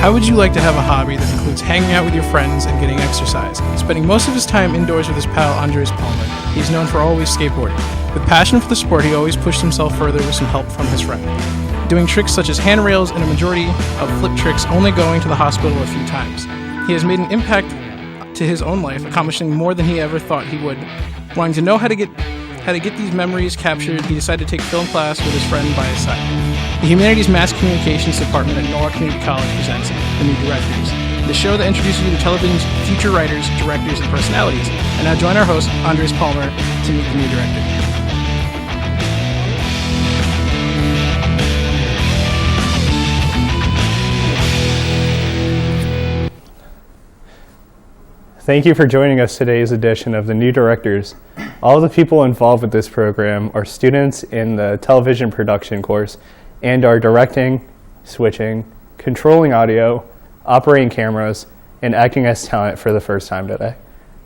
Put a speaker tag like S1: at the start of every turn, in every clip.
S1: How would you like to have a hobby that includes hanging out with your friends and getting exercise? Spending most of his time indoors with his pal Andres Palmer, he's known for always skateboarding. With passion for the sport, he always pushed himself further with some help from his friend, doing tricks such as handrails and a majority of flip tricks, only going to the hospital a few times. He has made an impact to his own life, accomplishing more than he ever thought he would. Wanting to know how to get these memories captured, he decided to take film class with his friend by his side. The Humanities Mass Communications Department at Norwalk Community College presents The New Directors, the show that introduces you to television's future writers, directors, and personalities. And now join our host, Andres Palmer, to meet the new director.
S2: Thank you for joining us today's edition of The New Directors. All of the people involved with this program are students in the television production course and are directing, switching, controlling audio, operating cameras, and acting as talent for the first time today.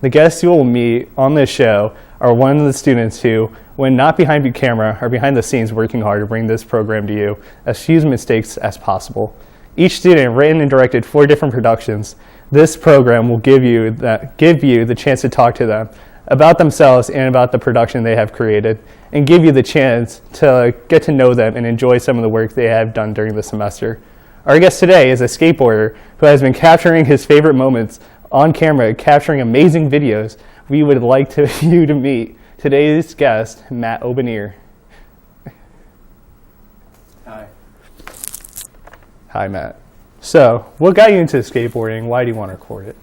S2: The guests you will meet on this show are one of the students who, when not behind the camera, are behind the scenes working hard to bring this program to you as few mistakes as possible. Each student written and directed 4 different productions. This program will give you the chance to talk to them about themselves and about the production they have created, and give you the chance to get to know them and enjoy some of the work they have done during the semester. Our guest today is a skateboarder who has been capturing his favorite moments on camera, capturing amazing videos. We would like you to meet today's guest, Matt Obernier.
S3: Hi.
S2: Hi, Matt. So, what got you into skateboarding? Why do you want to record it?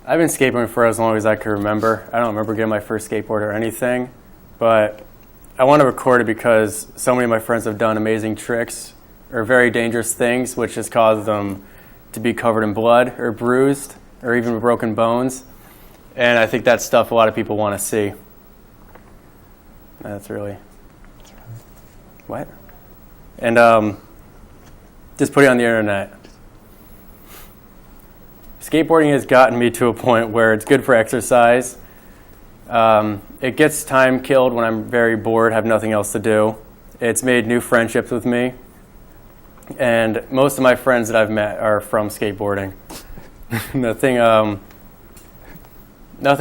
S3: I've been skateboarding for as long as I can remember. I don't remember getting my first skateboard or anything, but I want to record it because so many of my friends have done amazing tricks or very dangerous things, which has caused them to be covered in blood or bruised or even broken bones. And I think that's stuff a lot of people want to see. That's really... What? And just put it on the internet. Skateboarding has gotten me to a point where it's good for exercise. It gets time killed when I'm very bored, have nothing else to do. It's made new friendships with me. And most of my friends that I've met are from skateboarding. Nothing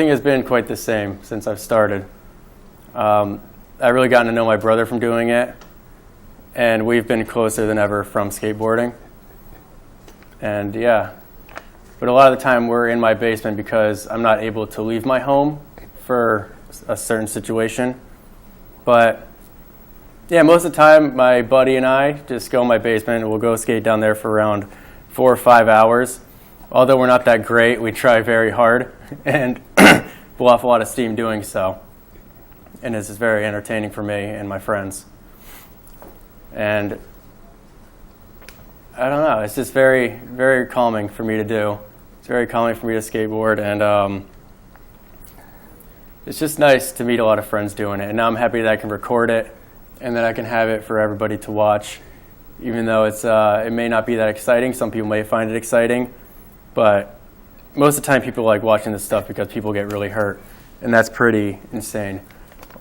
S3: has been quite the same since I've started. I've really gotten to know my brother from doing it. And we've been closer than ever from skateboarding. And yeah. But a lot of the time we're in my basement because I'm not able to leave my home for a certain situation. But yeah, most of the time my buddy and I just go in my basement and we'll go skate down there for around 4 or 5 hours. Although we're not that great, we try very hard and blow off a lot of steam doing so. And this is very entertaining for me and my friends. And I don't know, it's just very, very calming for me to do. It's very calming for me to skateboard, and it's just nice to meet a lot of friends doing it. And now I'm happy that I can record it, and that I can have it for everybody to watch, even though it may not be that exciting. Some people may find it exciting, but most of the time people like watching this stuff because people get really hurt, and that's pretty insane.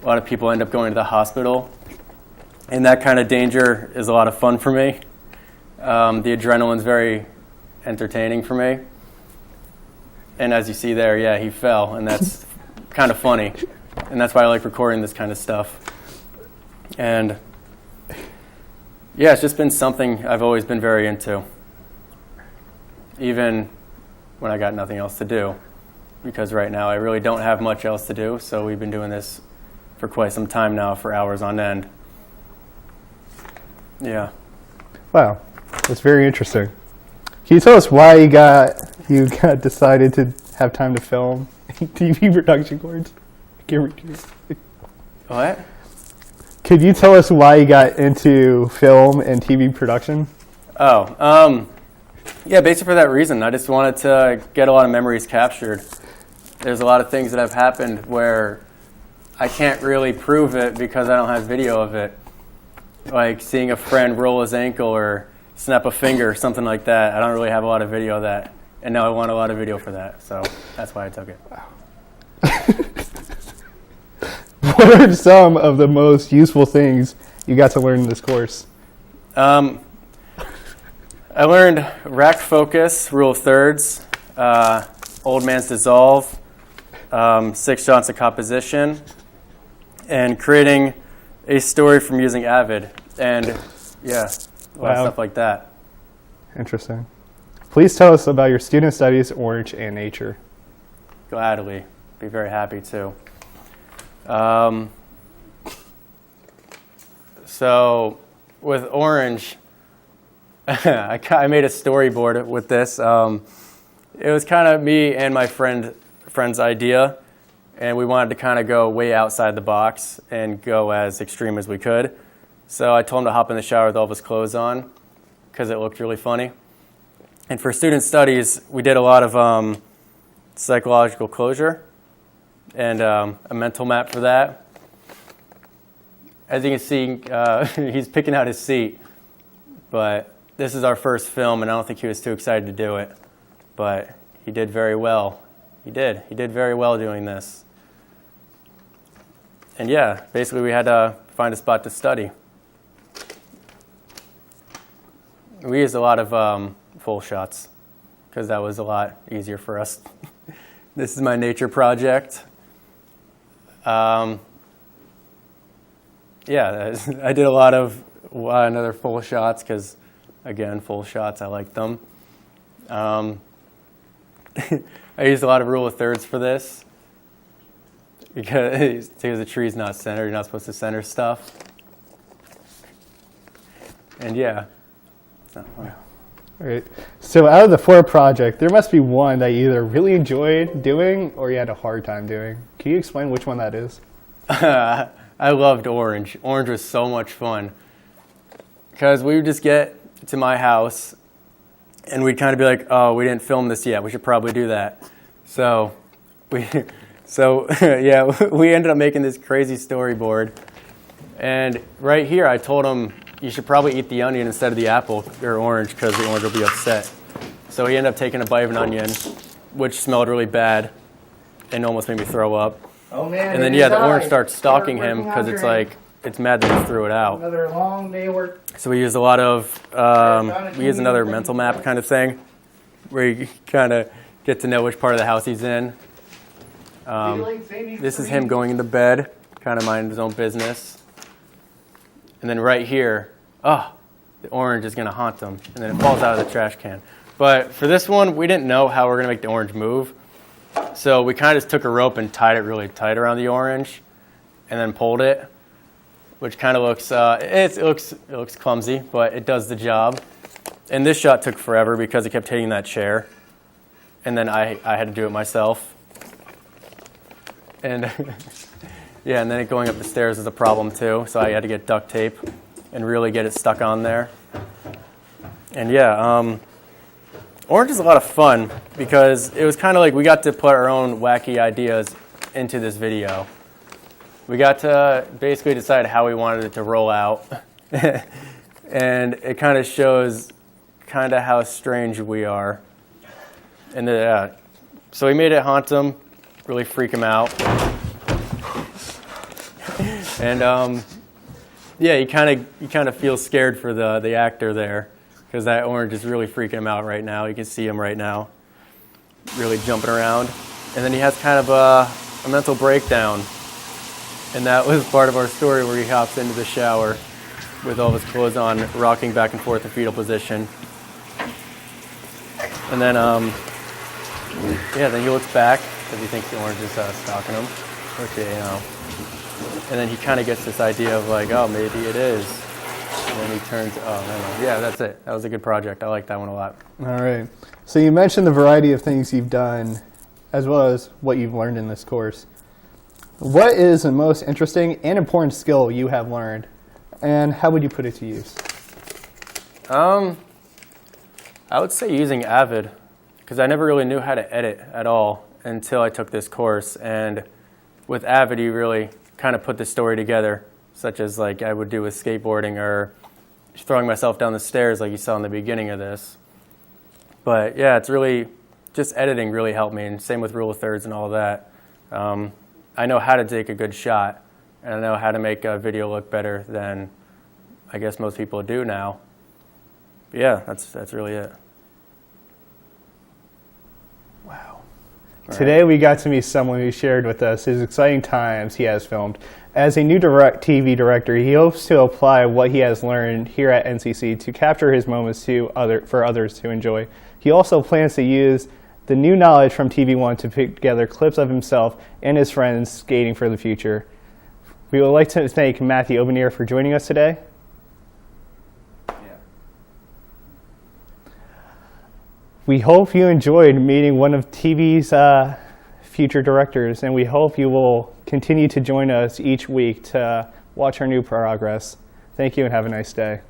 S3: A lot of people end up going to the hospital, and that kind of danger is a lot of fun for me. The adrenaline's very entertaining for me. And as you see there, yeah, he fell, and that's kind of funny. And that's why I like recording this kind of stuff. And yeah, it's just been something I've always been very into, even when I got nothing else to do. Because right now I really don't have much else to do, so we've been doing this for quite some time now, for hours on end. Yeah.
S2: Wow, that's very interesting. Can you tell us why you got decided to have time to film TV production course?
S3: What?
S2: Could you tell us why you got into film and TV production?
S3: Yeah, basically for that reason. I just wanted to get a lot of memories captured. There's a lot of things that have happened where I can't really prove it because I don't have video of it. Like seeing a friend roll his ankle or snap a finger or something like that. I don't really have a lot of video of that. And now I want a lot of video for that. So that's why I took it.
S2: Wow. What are some of the most useful things you got to learn in this course?
S3: I learned rack focus, rule of thirds, old man's dissolve, 6 shots of composition, and creating a story from using Avid, and yeah, a lot of stuff like that.
S2: Interesting. Please tell us about your student studies, Orange, and nature.
S3: Gladly. Be very happy to. So with Orange, I made a storyboard with this. It was kind of me and my friend's idea, and we wanted to kind of go way outside the box and go as extreme as we could. So I told him to hop in the shower with all of his clothes on because it looked really funny. And for student studies, we did a lot of psychological closure and a mental map for that. As you can see, he's picking out his seat, but this is our first film, and I don't think he was too excited to do it, but he did very well. He did very well doing this. And yeah, basically we had to find a spot to study. We used a lot of full shots because that was a lot easier for us. This is my nature project. Yeah, I did a lot of another full shots because, again, full shots, I like them. I used a lot of rule of thirds for this because the tree's not centered. You're not supposed to center stuff. And yeah.
S2: All right. So out of the 4 projects, there must be one that you either really enjoyed doing or you had a hard time doing. Can you explain which one that is?
S3: I loved Orange. Orange was so much fun because we would just get to my house and we'd kind of be like, oh, we didn't film this yet. We should probably do that. So yeah, we ended up making this crazy storyboard. And right here, I told him, you should probably eat the onion instead of the apple or orange because the orange will be upset. So he ended up taking a bite of an onion, which smelled really bad and almost made me throw up.
S4: Oh man!
S3: And then yeah, the orange starts stalking him because it's like it's mad that he threw it out.
S4: Another long day of work.
S3: So we used a lot of we used another mental map kind of thing, where you kind of get to know which part of the house he's in. This is him going into bed, kind of minding his own business. And then right here, the orange is going to haunt him, and then it falls out of the trash can. But for this one, we didn't know how we were going to make the orange move. So we kind of just took a rope and tied it really tight around the orange and then pulled it, which kind of looks, it looks clumsy, but it does the job. And this shot took forever because it kept hitting that chair. And then I had to do it myself. And yeah, and then it going up the stairs is a problem too. So I had to get duct tape and really get it stuck on there. And yeah, Orange is a lot of fun because it was kind of like we got to put our own wacky ideas into this video. We got to basically decide how we wanted it to roll out. And it kind of shows kind of how strange we are. And so we made it haunt him, really freak him out. And yeah, you kind of feel scared for the actor there. Because that orange is really freaking him out right now. You can see him right now, really jumping around. And then he has kind of a mental breakdown. And that was part of our story where he hops into the shower with all of his clothes on, rocking back and forth in fetal position. And then, yeah, then he looks back because he thinks the orange is stalking him. Okay, you know. And then he kind of gets this idea of like, oh, maybe it is. And then he turns, yeah, that's it. That was a good project. I like that one a lot.
S2: All right. So you mentioned the variety of things you've done as well as what you've learned in this course. What is the most interesting and important skill you have learned, and how would you put it to use?
S3: I would say using Avid, because I never really knew how to edit at all until I took this course. And with Avid, you really kind of put the story together, such as like I would do with skateboarding or throwing myself down the stairs like you saw in the beginning of this. But yeah, it's really, just editing really helped me, and same with rule of thirds and all that. I know how to take a good shot, and I know how to make a video look better than I guess most people do now. yeah, that's really it.
S2: Today we got to meet someone who shared with us his exciting times he has filmed. As a new TV director, he hopes to apply what he has learned here at NCC to capture his moments for others to enjoy. He also plans to use the new knowledge from TV One to put together clips of himself and his friends skating for the future. We would like to thank Matthew Obernier for joining us today. We hope you enjoyed meeting one of TV's future directors, and we hope you will continue to join us each week to watch our new progress. Thank you and have a nice day.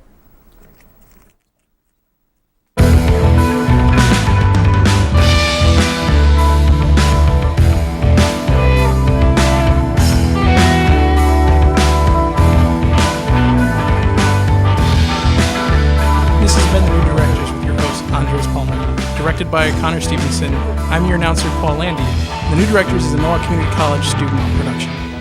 S1: This has been The New Directors with your host, Andres Palmer. Directed by Connor Stevenson, I'm your announcer, Paul Landy. The New Directors is a Norwalk Community College student production.